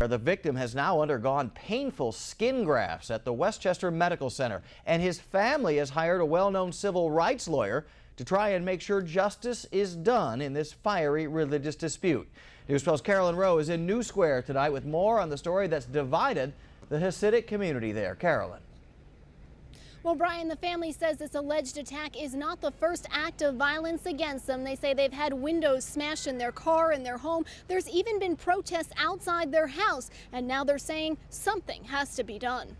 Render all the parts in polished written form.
The victim has now undergone painful skin grafts at the Westchester Medical Center, and his family has hired a well-known civil rights lawyer to try and make sure justice is done in this fiery religious dispute. News 12's Carolyn Rowe is in New Square tonight with more on the story that's divided the Hasidic community there. Carolyn. Well, Brian, the family says this alleged attack is not the first act of violence against them. They say they've had windows smashed in their car and their home. There's even been protests outside their house, and now they're saying something has to be done.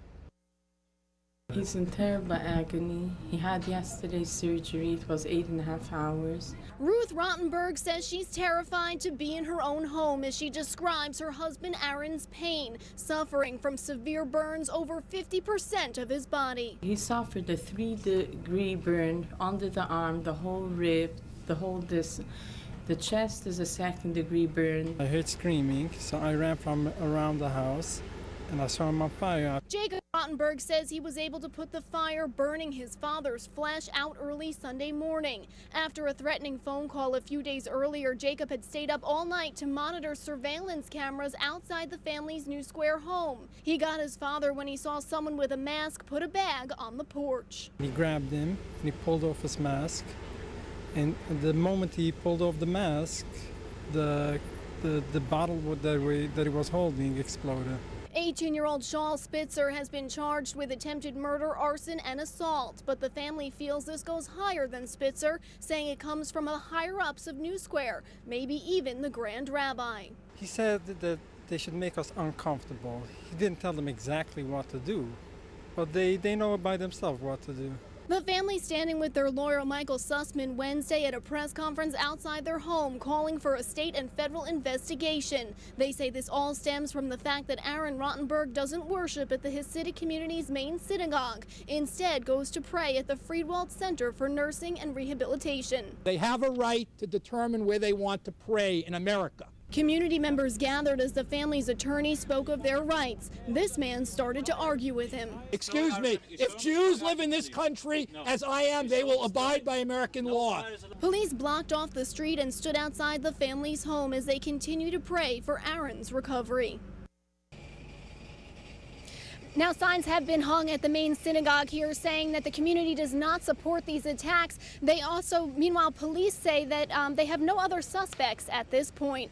He's in terrible agony. He had yesterday's surgery. It was 8.5 hours. Ruth Rottenberg says she's terrified to be in her own home as she describes her husband Aaron's pain, suffering from severe burns over 50% of his body. He suffered a 3-degree burn under the arm, the whole rib, the whole disc. The chest is a 2nd-degree burn. I heard screaming, so I ran from around the house and I saw him on fire. Jacob Rottenberg says he was able to put the fire burning his father's flesh out early Sunday morning. After a threatening phone call a few days earlier, Jacob had stayed up all night to monitor surveillance cameras outside the family's New Square home. He got his father when he saw someone with a mask put a bag on the porch. He grabbed him and he pulled off his mask. And the moment he pulled off the mask, the bottle that he was holding exploded. 18-year-old Shaul Spitzer has been charged with attempted murder, arson, and assault. But the family feels this goes higher than Spitzer, saying it comes from the higher-ups of New Square, maybe even the Grand Rabbi. He said that they should make us uncomfortable. He didn't tell them exactly what to do, but they know by themselves what to do. The family standing with their lawyer Michael Sussman Wednesday at a press conference outside their home, calling for a state and federal investigation. They say this all stems from the fact that Aaron Rottenberg doesn't worship at the Hasidic community's main synagogue. Instead, goes to pray at the Friedwald Center for Nursing and Rehabilitation. They have a right to determine where they want to pray in America. Community members gathered as the family's attorney spoke of their rights. This man started to argue with him. Excuse me, if Jews live in this country, as I am, they will abide by American law. Police blocked off the street and stood outside the family's home as they continue to pray for Aaron's recovery. Now, signs have been hung at the main synagogue here saying that the community does not support these attacks. They also, meanwhile, police say that they have no other suspects at this point.